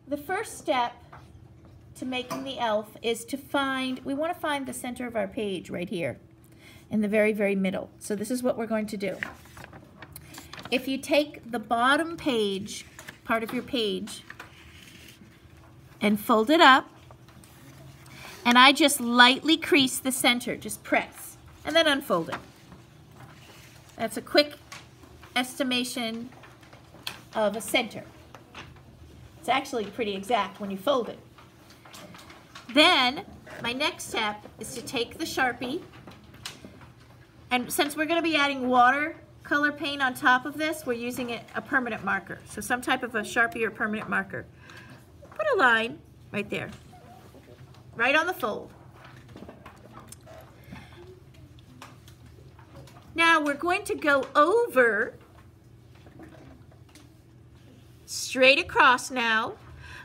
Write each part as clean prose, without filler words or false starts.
The first step to making the elf is to we want to find the center of our page right here in the very, very middle. So this is what we're going to do. If you take the bottom page, part of your page, and fold it up, and I just lightly crease the center, just press, and then unfold it. That's a quick estimation of a center. It's actually pretty exact when you fold it. Then, my next step is to take the Sharpie, and since we're going to be adding watercolor paint on top of this, we're using a permanent marker. So some type of a Sharpie or permanent marker. Put a line right there, right on the fold. Now we're going to go over, straight across now,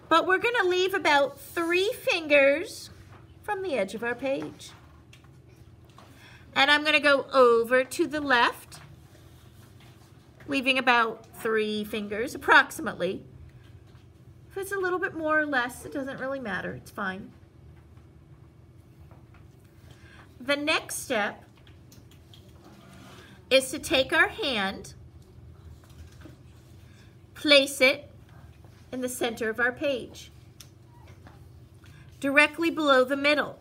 but we're going to leave about 3 fingers from the edge of our page. And I'm going to go over to the left, leaving about 3 fingers, approximately. If it's a little bit more or less, it doesn't really matter. It's fine. The next step is to take our hand, place it in the center of our page, directly below the middle.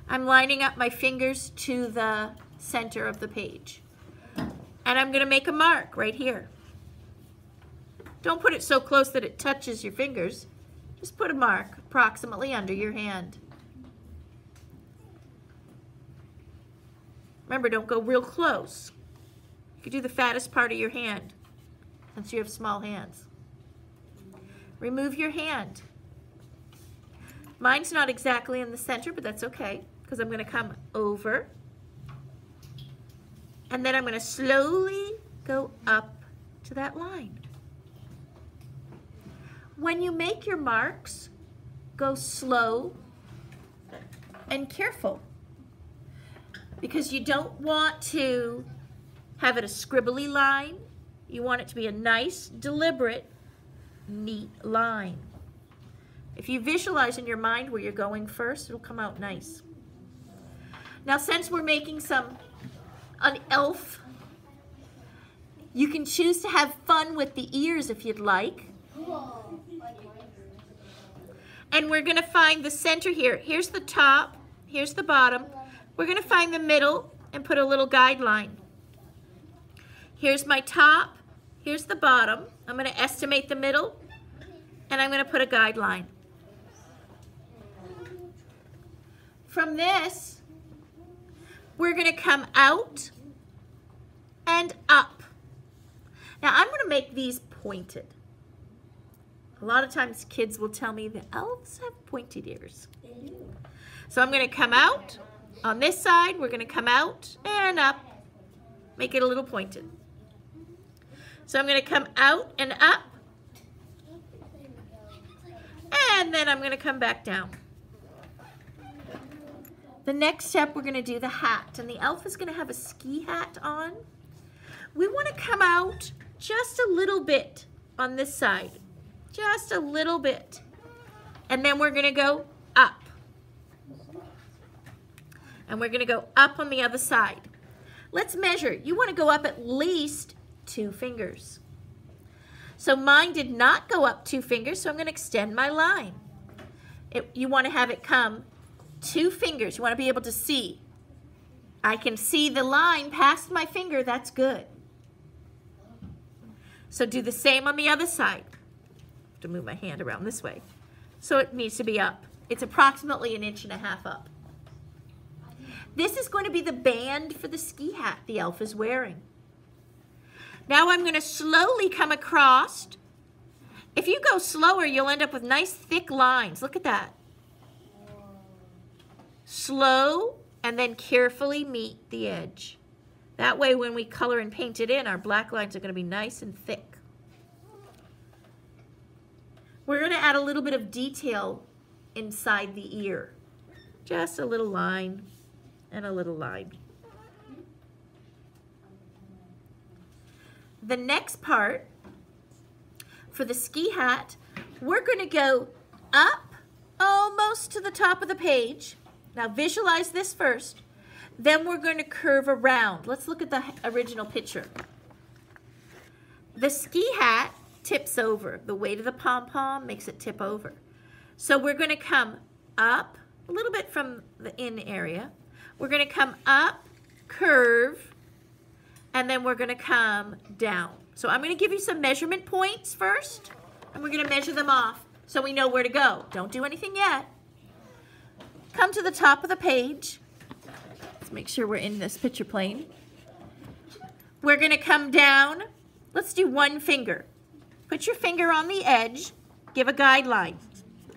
I'm lining up my fingers to the center of the page. And I'm going to make a mark right here. Don't put it so close that it touches your fingers. Just put a mark approximately under your hand. Remember, don't go real close. You can do the fattest part of your hand since you have small hands. Remove your hand. Mine's not exactly in the center, but that's okay, because I'm going to come over. And then I'm going to slowly go up to that line. When you make your marks, go slow and careful, because you don't want to have it a scribbly line. You want it to be a nice, deliberate, neat line. If you visualize in your mind where you're going first, it'll come out nice. Now, since we're making an elf, you can choose to have fun with the ears if you'd like. And we're going to find the center here. Here's the top, here's the bottom. We're going to find the middle and put a little guideline. Here's my top, here's the bottom. I'm going to estimate the middle, and I'm going to put a guideline. From this, we're going to come out and up. Now I'm going to make these pointed. A lot of times kids will tell me the elves have pointed ears. So I'm going to come out. On this side, we're going to come out and up. Make it a little pointed. So I'm going to come out and up. And then I'm going to come back down. The next step, we're going to do the hat. And the elf is going to have a ski hat on. We want to come out just a little bit on this side. Just a little bit. And then we're going to go up. And we're going to go up on the other side. Let's measure. You want to go up at least 2 fingers. So mine did not go up 2 fingers, so I'm going to extend my line. You want to have it come 2 fingers. You want to be able to see. I can see the line past my finger. That's good. So do the same on the other side. I have to move my hand around this way. So it needs to be up. It's approximately 1.5 inches up. This is going to be the band for the ski hat the elf is wearing. Now I'm going to slowly come across. If you go slower, you'll end up with nice thick lines. Look at that. Slow, and then carefully meet the edge. That way when we color and paint it in, our black lines are going to be nice and thick. We're going to add a little bit of detail inside the ear. Just a little line and a little line. The next part, for the ski hat, we're going to go up almost to the top of the page. Now visualize this first. Then we're going to curve around. Let's look at the original picture. The ski hat tips over. The weight of the pom-pom makes it tip over. So we're going to come up a little bit from the in area. We're going to come up, curve, and then we're going to come down. So I'm going to give you some measurement points first, and we're going to measure them off so we know where to go. Don't do anything yet. Come to the top of the page. Let's make sure we're in this picture plane. We're going to come down. Let's do one finger. Put your finger on the edge. Give a guideline.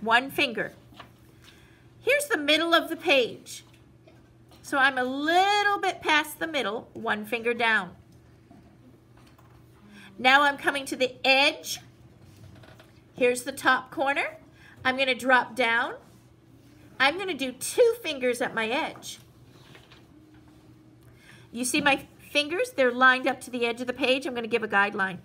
One finger. Here's the middle of the page. So I'm a little bit past the middle, one finger down. Now I'm coming to the edge. Here's the top corner. I'm going to drop down. I'm going to do 2 fingers at my edge. You see my fingers? They're lined up to the edge of the page. I'm going to give a guideline.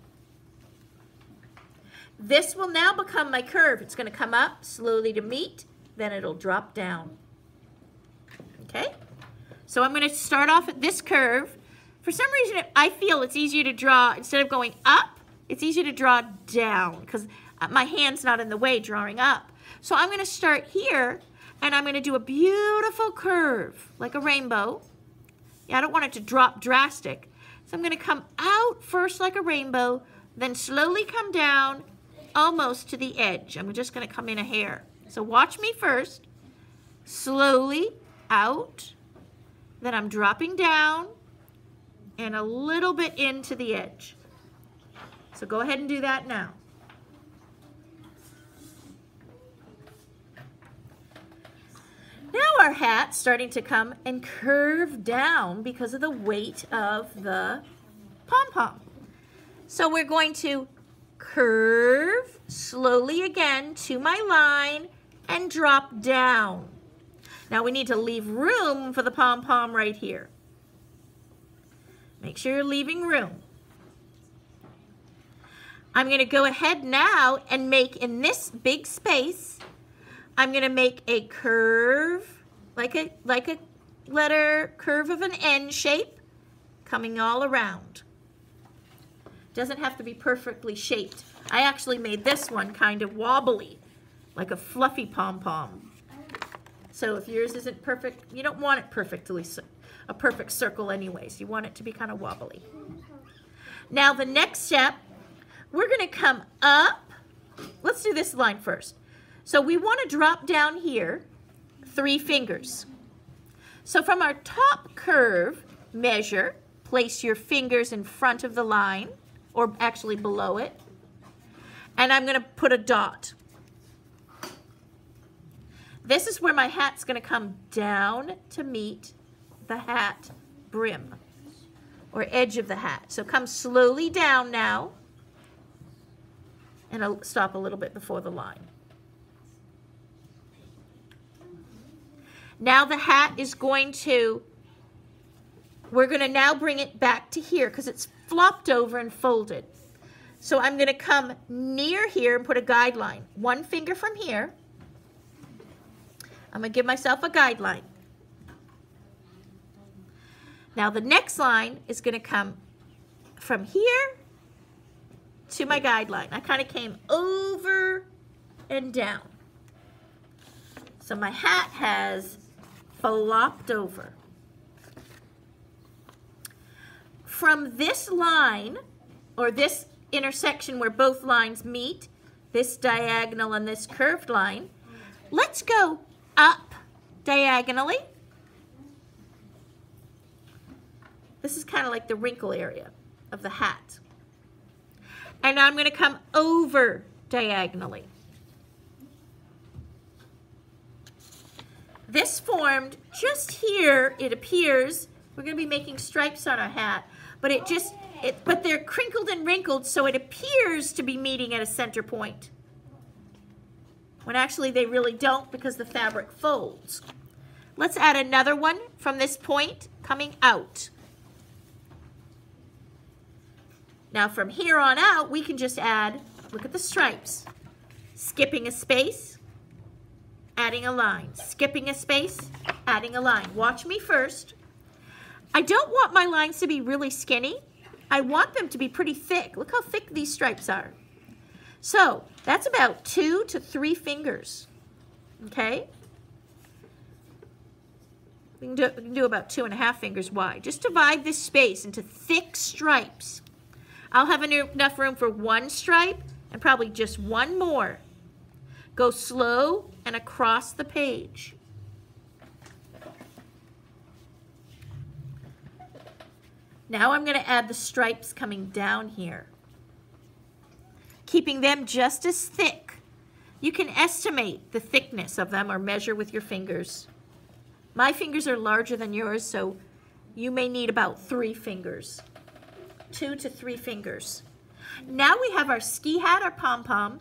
This will now become my curve. It's going to come up slowly to meet, then it'll drop down. Okay? So I'm going to start off at this curve. For some reason, I feel it's easier to draw, instead of going up, it's easier to draw down because my hand's not in the way drawing up. So I'm going to start here, and I'm going to do a beautiful curve, like a rainbow. Yeah, I don't want it to drop drastic. So I'm going to come out first like a rainbow, then slowly come down almost to the edge. I'm just going to come in a hair. So watch me first. Slowly out. Then I'm dropping down and a little bit into the edge. So go ahead and do that now. Now our hat's starting to come and curve down because of the weight of the pom-pom. So we're going to curve slowly again to my line and drop down. Now we need to leave room for the pom-pom right here. Make sure you're leaving room. I'm going to go ahead now and make, in this big space, I'm going to make a curve, like a letter curve of an N shape, coming all around. Doesn't have to be perfectly shaped. I actually made this one kind of wobbly, like a fluffy pom-pom. So if yours isn't perfect, you don't want it perfectly, a perfect circle anyways. You want it to be kind of wobbly. Now the next step, we're going to come up. Let's do this line first. So we want to drop down here 3 fingers. So from our top curve, measure, place your fingers in front of the line, or actually below it. And I'm going to put a dot. This is where my hat's going to come down to meet the hat brim, or edge of the hat. So come slowly down now, and I'll stop a little bit before the line. Now the hat is going to, we're going to now bring it back to here because it's flopped over and folded. So I'm going to come near here and put a guideline. 1 finger from here. I'm going to give myself a guideline. Now the next line is going to come from here to my guideline. I kind of came over and down. So my hat has flopped over. From this line, or this intersection where both lines meet, this diagonal and this curved line, let's go up diagonally. This is kind of like the wrinkle area of the hat. And now I'm going to come over diagonally. This formed just here, it appears, we're going to be making stripes on our hat, but but they're crinkled and wrinkled, so it appears to be meeting at a center point. When actually they really don't, because the fabric folds. Let's add another one from this point coming out. Now from here on out, we can just add, look at the stripes. skipping a space, adding a line, skipping a space, adding a line. Watch me first. I don't want my lines to be really skinny. I want them to be pretty thick. Look how thick these stripes are. So that's about 2 to 3 fingers, okay? We can do about 2.5 fingers wide. Just divide this space into thick stripes. I'll have enough room for 1 stripe and probably just 1 more. Go slow and across the page. Now I'm going to add the stripes coming down here, keeping them just as thick. You can estimate the thickness of them or measure with your fingers. My fingers are larger than yours, so you may need about 3 fingers, 2 to 3 fingers. Now we have our ski hat or pom-pom.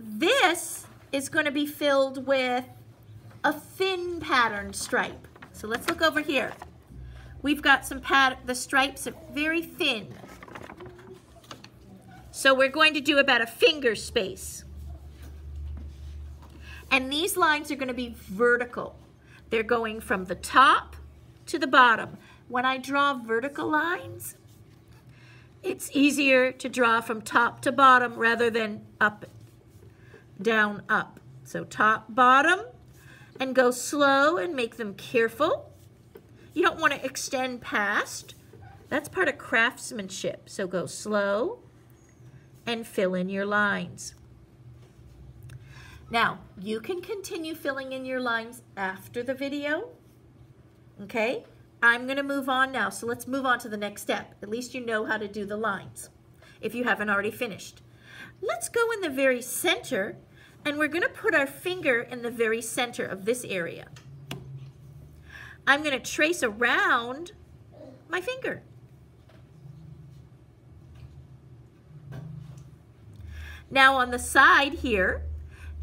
This is going to be filled with a thin patterned stripe. So let's look over here. We've got some the stripes are very thin. So we're going to do about a finger space. And these lines are going to be vertical. They're going from the top to the bottom. When I draw vertical lines, it's easier to draw from top to bottom rather than up, down, up. So top, bottom, and go slow and make them careful. You don't want to extend past. That's part of craftsmanship. So go slow and fill in your lines. Now, you can continue filling in your lines after the video, okay? I'm going to move on now, so let's move on to the next step. At least you know how to do the lines, if you haven't already finished. Let's go in the very center, and we're going to put our finger in the very center of this area. I'm going to trace around my finger. Now on the side here,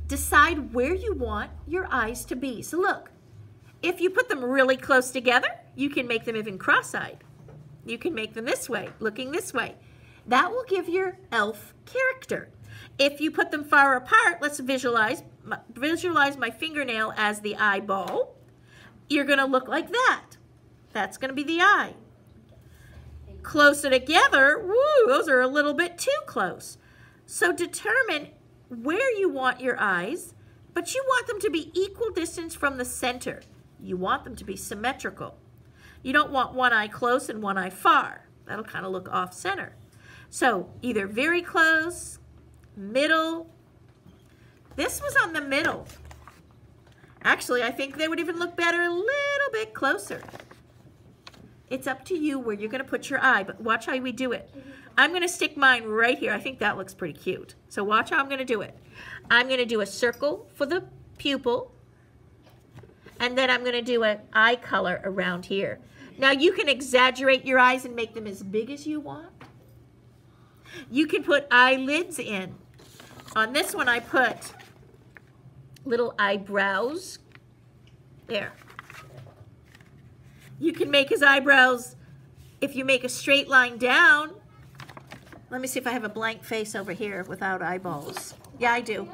decide where you want your eyes to be. So look, if you put them really close together, you can make them even cross-eyed. You can make them this way, looking this way. That will give your elf character. If you put them far apart, let's visualize my fingernail as the eyeball. You're going to look like that. That's going to be the eye. Closer together, woo, those are a little bit too close. So determine where you want your eyes, but you want them to be equal distance from the center. You want them to be symmetrical. You don't want one eye close and one eye far. That'll kind of look off center. So either very close, middle. This was on the middle. Actually, I think they would even look better a little bit closer. It's up to you where you're going to put your eye, but watch how we do it. I'm going to stick mine right here. I think that looks pretty cute. So watch how I'm going to do it. I'm going to do a circle for the pupil, and then I'm going to do an eye color around here. Now you can exaggerate your eyes and make them as big as you want. You can put eyelids in. On this one I put little eyebrows. There. You can make his eyebrows, if you make a straight line down. Let me see if I have a blank face over here without eyeballs. Yeah, I do.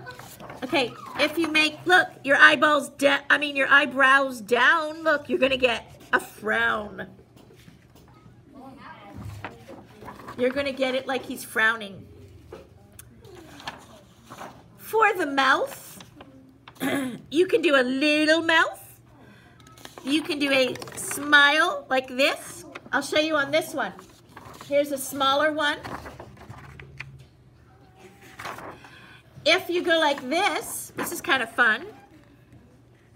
Okay, if you make, look, your eyebrows down, look, you're gonna get a frown. You're gonna get it like he's frowning. For the mouth, you can do a little mouth. You can do a smile like this. I'll show you on this one. Here's a smaller one. If you go like this is kind of fun.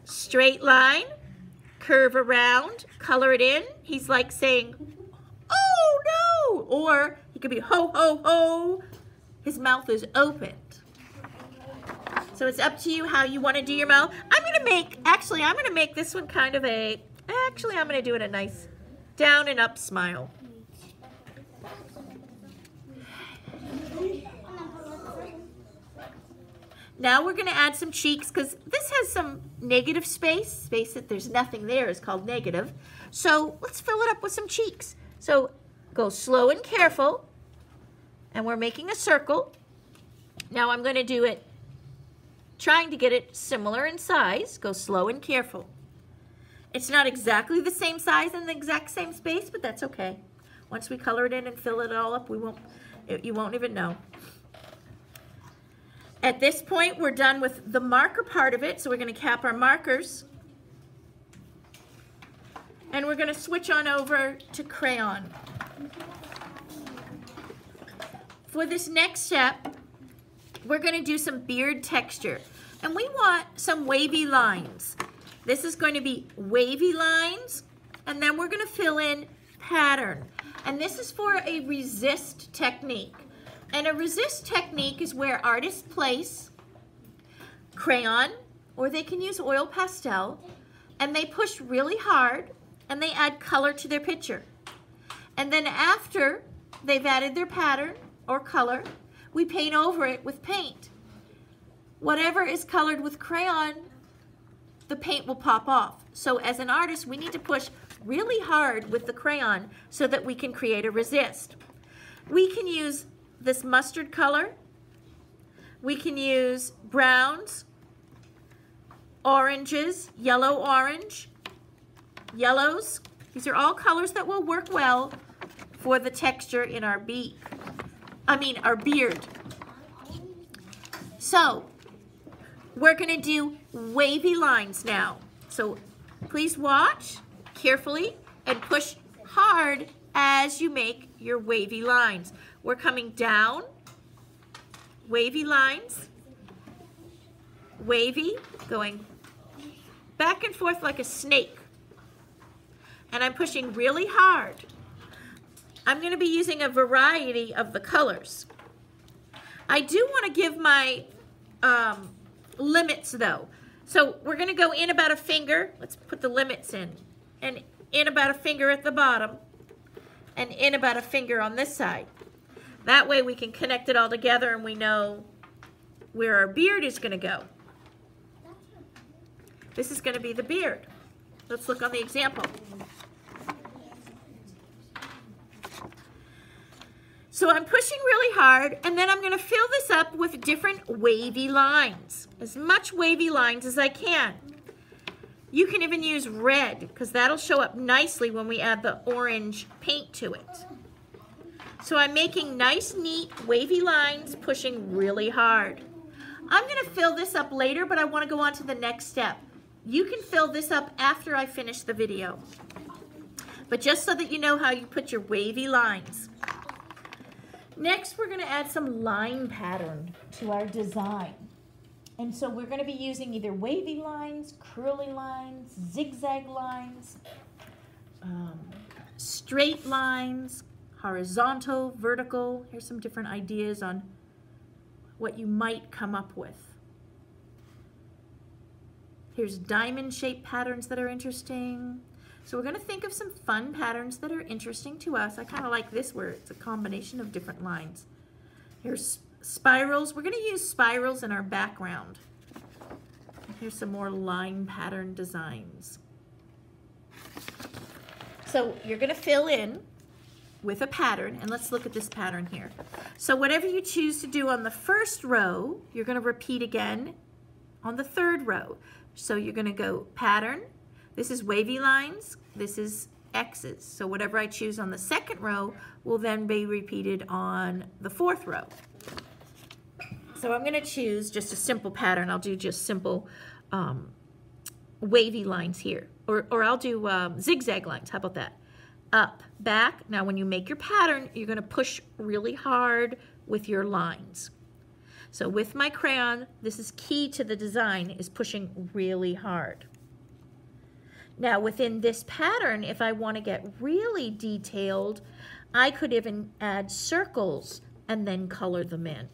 Straight line, curve around, color it in. He's like saying, oh no! Or he could be ho, ho, ho. His mouth is opened. So it's up to you how you want to do your mouth. I'm going to make this one kind of I'm going to do it a nice down and up smile. Now we're going to add some cheeks because this has some negative space. Space that there's nothing there is called negative. So let's fill it up with some cheeks. So go slow and careful. And we're making a circle. Now I'm going to do it trying to get it similar in size. Go slow and careful. It's not exactly the same size and the exact same space, but that's okay. Once we color it in and fill it all up, you won't even know. At this point, we're done with the marker part of it, so we're going to cap our markers. And we're going to switch on over to crayon. For this next step, we're going to do some beard texture. And we want some wavy lines. This is going to be wavy lines, and then we're going to fill in pattern. And this is for a resist technique. And a resist technique is where artists place crayon, or they can use oil pastel, and they push really hard, and they add color to their picture. And then after they've added their pattern or color, we paint over it with paint. Whatever is colored with crayon, the paint will pop off. So as an artist, we need to push really hard with the crayon so that we can create a resist. We can use this mustard color. We can use browns, oranges, yellow-orange, yellows. These are all colors that will work well for the texture in our our beard. So we're going to do wavy lines now. So please watch carefully and push hard as you make your wavy lines. We're coming down, wavy lines, wavy, going back and forth like a snake. And I'm pushing really hard. I'm going to be using a variety of the colors. I do want to give my limits though. So we're going to go in about a finger. Let's put the limits in. And in about a finger at the bottom. And in about a finger on this side. That way we can connect it all together and we know where our beard is going to go. This is going to be the beard. Let's look on the example. So I'm pushing really hard, and then I'm going to fill this up with different wavy lines. As much wavy lines as I can. You can even use red, because that'll show up nicely when we add the orange paint to it. So I'm making nice, neat, wavy lines, pushing really hard. I'm going to fill this up later, but I want to go on to the next step. You can fill this up after I finish the video. But just so that you know how you put your wavy lines. Next, we're going to add some line pattern to our design. And so we're going to be using either wavy lines, curly lines, zigzag lines, straight lines, horizontal, vertical. Here's some different ideas on what you might come up with. Here's diamond-shaped patterns that are interesting. So we're going to think of some fun patterns that are interesting to us. I kind of like this where it's a combination of different lines. Here's spirals. We're going to use spirals in our background. Here's some more line pattern designs. So you're going to fill in with a pattern, and let's look at this pattern here. So whatever you choose to do on the first row, you're going to repeat again on the third row. So you're going to go pattern. This is wavy lines. This is X's. So whatever I choose on the second row will then be repeated on the fourth row. So I'm going to choose just a simple pattern. I'll do just simple wavy lines here. Or I'll do zigzag lines. How about that? Up, back. Now when you make your pattern, you're going to push really hard with your lines. So with my crayon, this is key to the design, is pushing really hard. Now within this pattern, if I want to get really detailed, I could even add circles and then color them in,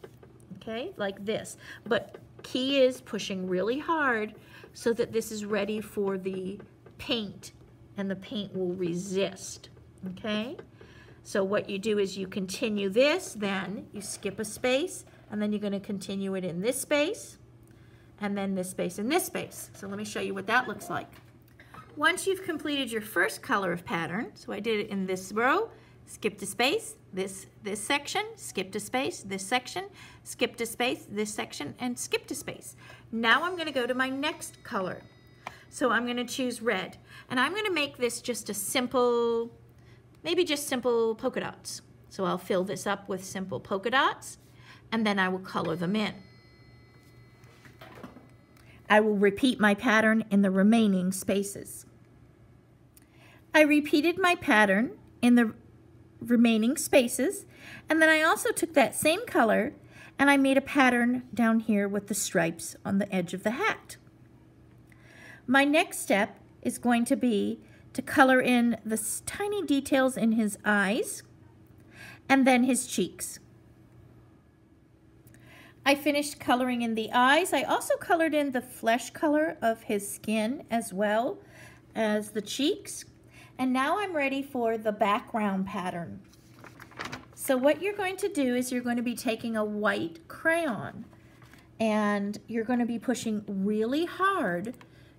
okay, like this. But key is pushing really hard so that this is ready for the paint, and the paint will resist, okay? So what you do is you continue this, then you skip a space, and then you're going to continue it in this space, and then this space and this space. So let me show you what that looks like. Once you've completed your first color of pattern, so I did it in this row, skipped a space, this section, skipped a space, this section, skipped a space, this section, and skipped a space. Now I'm going to go to my next color. So I'm going to choose red, and I'm going to make this just a simple, maybe just simple polka dots. So I'll fill this up with simple polka dots, and then I will color them in. I will repeat my pattern in the remaining spaces. I repeated my pattern in the remaining spaces, and then I also took that same color and I made a pattern down here with the stripes on the edge of the hat. My next step is going to be to color in the tiny details in his eyes and then his cheeks. I finished coloring in the eyes. I also colored in the flesh color of his skin as well as the cheeks. And now I'm ready for the background pattern. So what you're going to do is you're going to be taking a white crayon and you're going to be pushing really hard,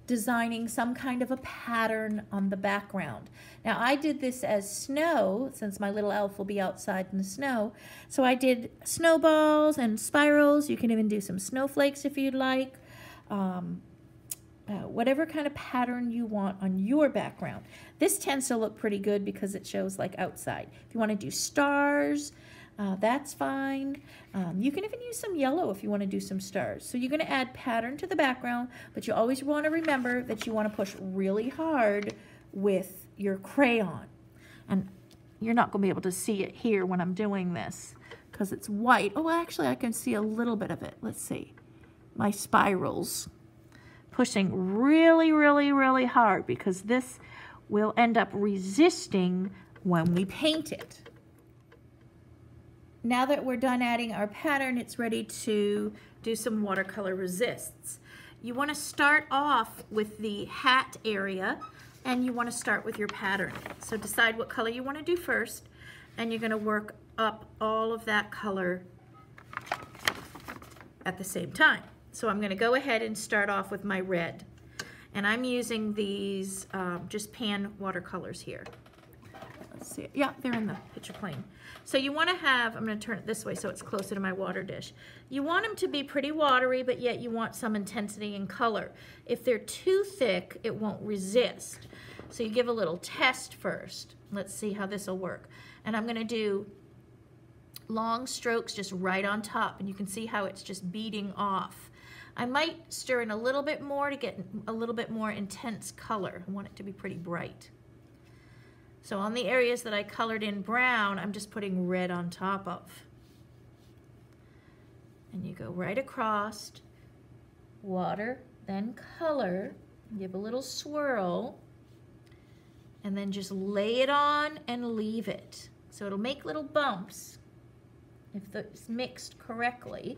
designing some kind of a pattern on the background. Now I did this as snow, since my little elf will be outside in the snow. So I did snowballs and spirals. You can even do some snowflakes if you'd like. Whatever kind of pattern you want on your background. This tends to look pretty good because it shows like outside. If you want to do stars, that's fine. You can even use some yellow if you want to do some stars. So you're going to add pattern to the background, but you always want to remember that you want to push really hard with your crayon. And you're not going to be able to see it here when I'm doing this because it's white. Oh, actually, I can see a little bit of it. Let's see. My spirals. Pushing really, really, really hard because this will end up resisting when we paint it. Now that we're done adding our pattern, it's ready to do some watercolor resists. You want to start off with the hat area and you want to start with your pattern. So decide what color you want to do first, and you're going to work up all of that color at the same time. So I'm going to go ahead and start off with my red. And I'm using these just pan watercolors here. Let's see. Yeah, they're in the picture plane. So you want to have, I'm going to turn it this way so it's closer to my water dish. You want them to be pretty watery, but yet you want some intensity and color. If they're too thick, it won't resist. So you give a little test first. Let's see how this will work. And I'm going to do long strokes just right on top, and you can see how it's just beading off. I might stir in a little bit more to get a little bit more intense color. I want it to be pretty bright. So on the areas that I colored in brown, I'm just putting red on top of. And you go right across, water, then color, give a little swirl, and then just lay it on and leave it. So it'll make little bumps if it's mixed correctly.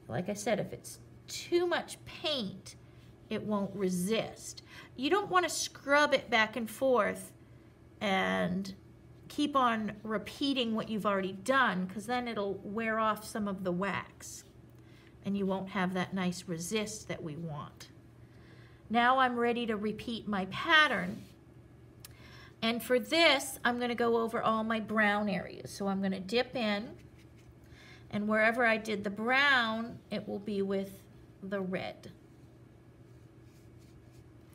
Like I said, if it's too much paint, it won't resist. You don't want to scrub it back and forth and keep on repeating what you've already done, because then it'll wear off some of the wax and you won't have that nice resist that we want. Now I'm ready to repeat my pattern. And for this, I'm going to go over all my brown areas. So I'm going to dip in, and wherever I did the brown, it will be with the red.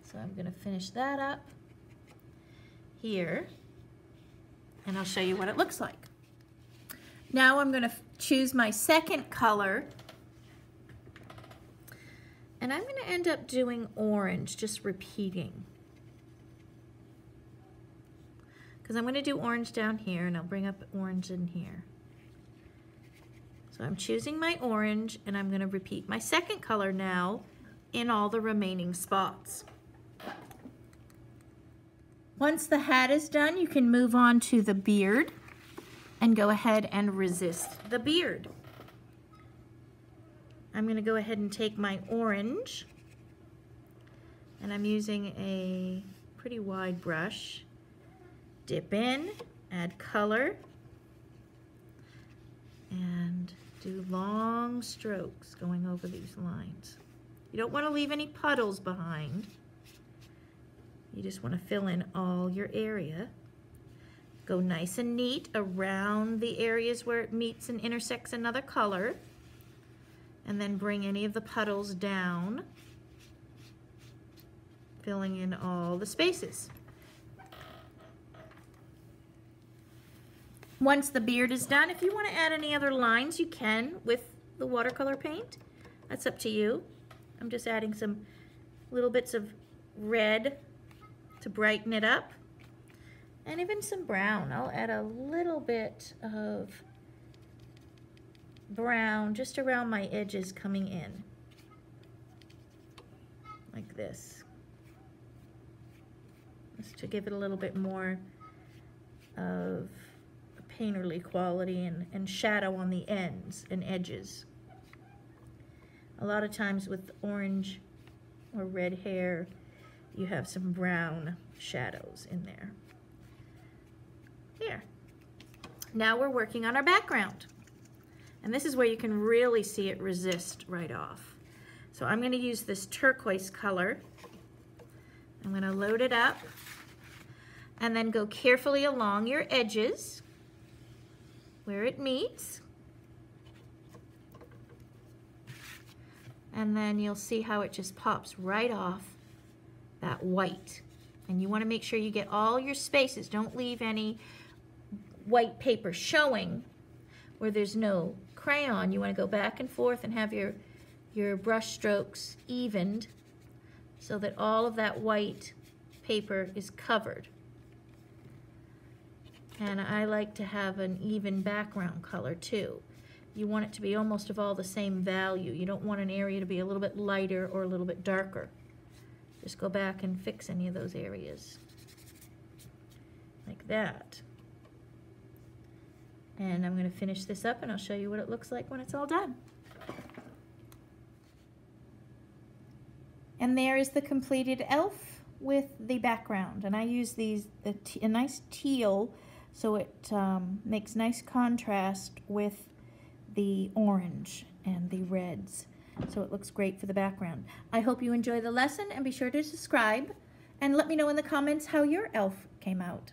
So I'm going to finish that up here, and I'll show you what it looks like. Now I'm going to choose my second color, and I'm going to end up doing orange, just repeating. Because I'm going to do orange down here, and I'll bring up orange in here. So I'm choosing my orange, and I'm going to repeat my second color now in all the remaining spots. Once the hat is done, you can move on to the beard and go ahead and resist the beard. I'm going to go ahead and take my orange, and I'm using a pretty wide brush. Dip in, add color, and do long strokes going over these lines. You don't want to leave any puddles behind. You just want to fill in all your area. Go nice and neat around the areas where it meets and intersects another color. And then bring any of the puddles down, filling in all the spaces. Once the beard is done, if you want to add any other lines, you can with the watercolor paint. That's up to you. I'm just adding some little bits of red to brighten it up. And even some brown. I'll add a little bit of brown just around my edges coming in. Like this. Just to give it a little bit more of a painterly quality and shadow on the ends and edges. A lot of times with orange or red hair, you have some brown shadows in there. Here. Now we're working on our background. And this is where you can really see it resist right off. So I'm going to use this turquoise color. I'm going to load it up and then go carefully along your edges where it meets. And then you'll see how it just pops right off that white. And you want to make sure you get all your spaces. Don't leave any white paper showing where there's no crayon. You want to go back and forth and have your brush strokes evened so that all of that white paper is covered. And I like to have an even background color too. You want it to be almost of all the same value. You don't want an area to be a little bit lighter or a little bit darker. Just go back and fix any of those areas. Like that. And I'm going to finish this up and I'll show you what it looks like when it's all done. And there is the completed elf with the background. And I use a nice teal so it makes nice contrast with the orange and the reds. So it looks great for the background. I hope you enjoy the lesson and be sure to subscribe and let me know in the comments how your elf came out.